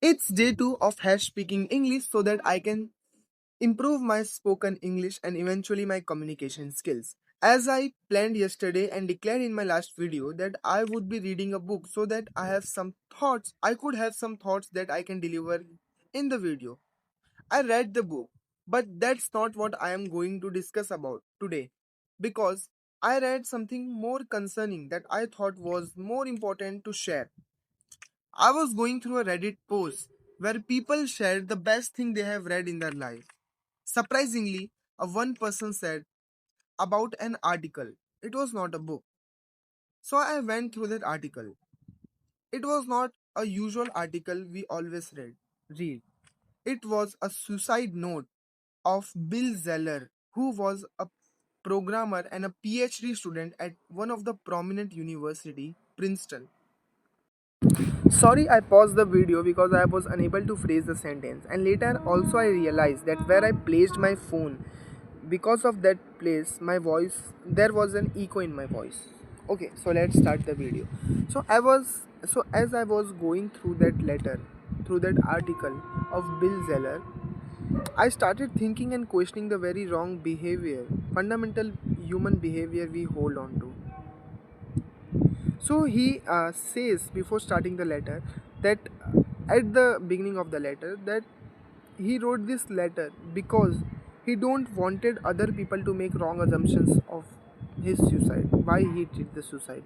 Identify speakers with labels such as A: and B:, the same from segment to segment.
A: It's day 2 of hash speaking English so that I can improve my spoken English and eventually my communication skills. As I planned yesterday and declared in my last video that I would be reading a book so that I could have some thoughts that I can deliver in the video. I read the book, but that's not what I am going to discuss about today because I read something more concerning that I thought was more important to share. I was going through a Reddit post where people shared the best thing they have read in their life. Surprisingly, a one person said about an article. It was not a book. So I went through that article. It was not a usual article we always read. It was a suicide note of Bill Zeller, who was a programmer and a PhD student at one of the prominent university, Princeton. Sorry, I paused the video because I was unable to phrase the sentence, and later also I realized that where I placed my phone, because of that place, my voice there was an echo in my voice. Okay, so let's start the video. So as I was going through that letter, through that article of Bill Zeller, I started thinking and questioning the very wrong behavior, fundamental human behavior we hold on to. So he says before starting the letter that at the beginning of the letter that he wrote this letter because he don't wanted other people to make wrong assumptions of his suicide, why he did the suicide.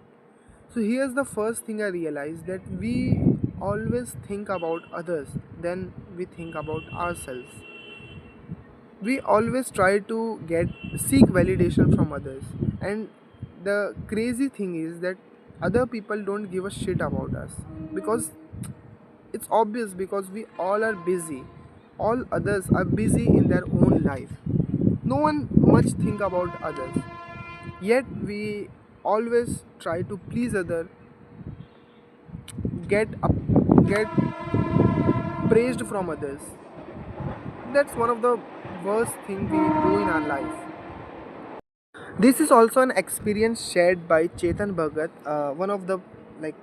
A: So here's the first thing I realized, that we always think about others than we think about ourselves. We always try to get seek validation from others, and the crazy thing is that other people don't give a shit about us because it's obvious, because we all are busy, all others are busy in their own life, no one much think about others, yet we always try to please other, get up, get praised from others. That's one of the worst thing we do in our life. This is also an experience shared by Chetan Bhagat, one of the like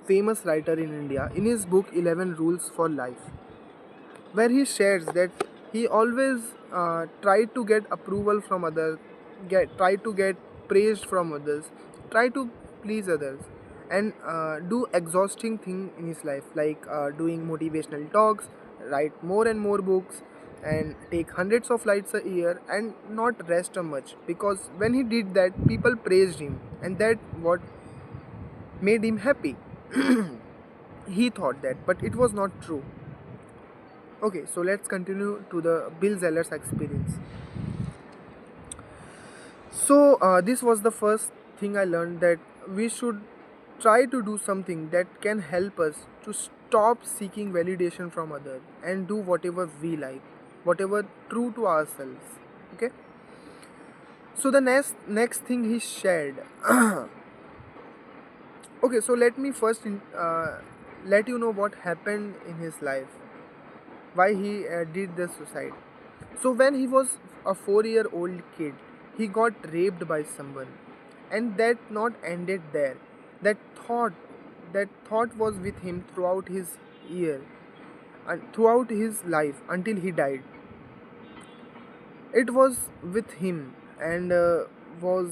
A: famous writer in India, in his book 11 Rules for Life, where he shares that he always tried to get approval from others, try to get praised from others, try to please others, and do exhausting thing in his life, like doing motivational talks, write more and more books, and take hundreds of flights a year and not rest much, because when he did that people praised him and that what made him happy. He thought that, but it was not true. Okay, so let's continue to the Bill Zeller's experience. So this was the first thing I learned, that we should try to do something that can help us to stop seeking validation from others and do whatever we like, whatever true to ourselves. Okay. So the next thing he shared. Okay, so let me first let you know what happened in his life, why he did the suicide. So when he was a 4-year-old kid, he got raped by someone, and that not ended there. That thought, that thought was with him throughout his year and throughout his life until he died. It was with him, and was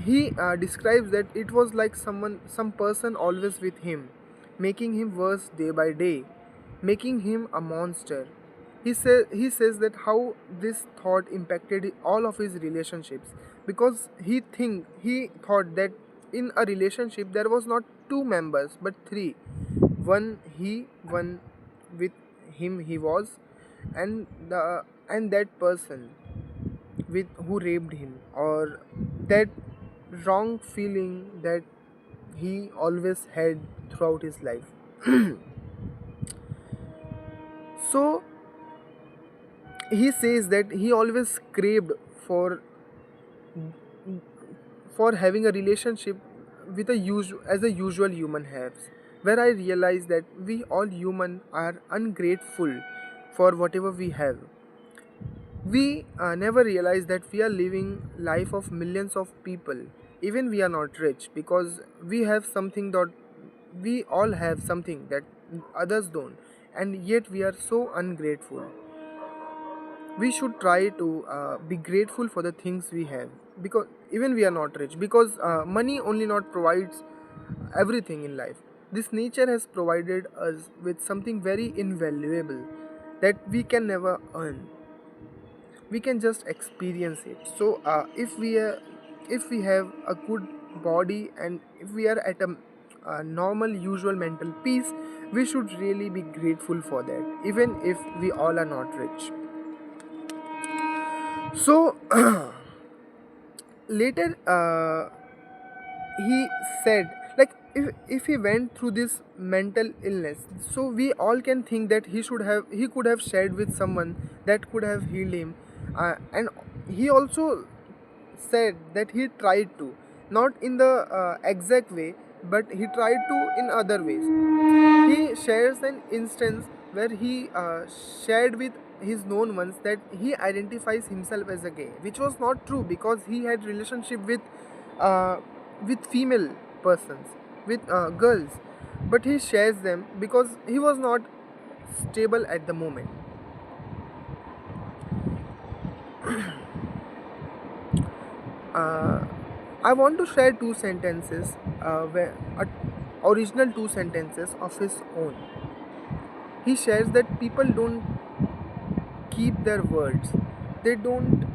A: he describes that it was like some person always with him, making him worse day by day, making him a monster. He says that how this thought impacted all of his relationships, because he thought that in a relationship there was not two members but three. One with him he was, and that person with who raped him, or that wrong feeling that he always had throughout his life. So he says that he always craved for having a relationship with as a usual human has, where I realize that we all human are ungrateful for whatever we have. We never realize that we are living life of millions of people, even we are not rich, because we have something we all have something that others don't, and yet we are so ungrateful. We should try to be grateful for the things we have, because even we are not rich, because money only not provides everything in life. This nature has provided us with something very invaluable that we can never earn. We can just experience it. So if we have a good body, and if we are at a normal usual mental peace, we should really be grateful for that, even if we all are not rich. So later he said, like, if he went through this mental illness, so we all can think that he could have shared with someone that could have healed him. And he also said that he tried to, not in the exact way, but he tried to in other ways. He shares an instance where he shared with his known ones that he identifies himself as a gay, which was not true, because he had relationship uh, with female persons, with girls, but he shares them because he was not stable at the moment. uh, I want to share two sentences, original two sentences of his own. He shares that people don't keep their words. They don't.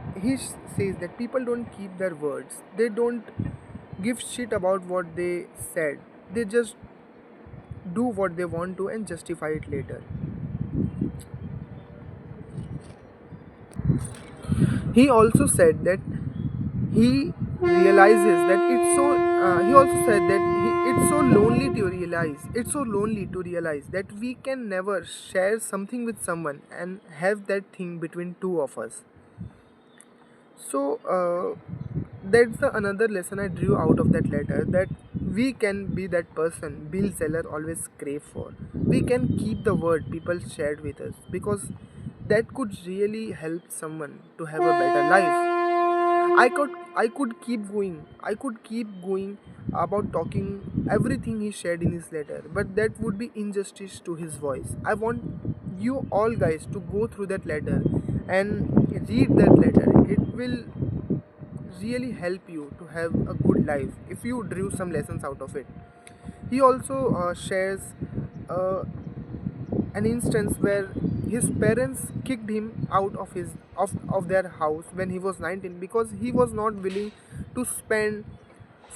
A: Says that people don't keep their words. They don't give shit about what they said. They just do what they want to and justify it later. He also said that he realizes that it's so he also said that it's so lonely to realize that we can never share something with someone and have that thing between two of us. So that's the another lesson I drew out of that letter, that we can be that person Bill Zeller always crave for. We can keep the word people shared with us, because that could really help someone to have a better life. I could keep going. I could keep going about talking everything he shared in his letter, but that would be injustice to his voice. I want you all guys to go through that letter and read that letter. It will really help you to have a good life if you drew some lessons out of it. He also shares uh, an instance where his parents kicked him out of their house when he was 19, because he was not willing to spend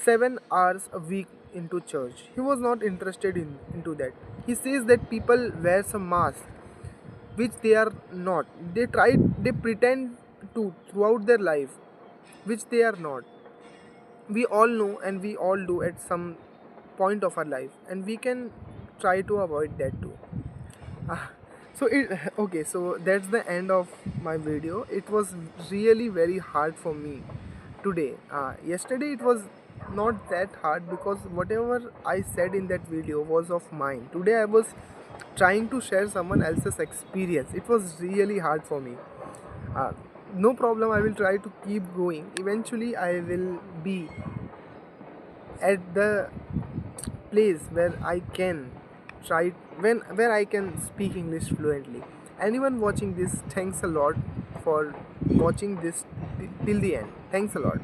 A: 7 hours a week into church. He was not interested into that. He says that people wear some mask which they are not. They pretend to throughout their life, which they are not. We all know, and we all do at some point of our life, and we can try to avoid that too. Ah, so it okay, so that's the end of my video. It was really very hard for me today. Yesterday it was not that hard, because whatever I said in that video was of mine. Today I was trying to share someone else's experience. It was really hard for me. uh, no problem, I will try to keep going. Eventually I will be at the place where I can try where I can speak English fluently. Anyone watching this, thanks a lot for watching this till the end. Thanks a lot.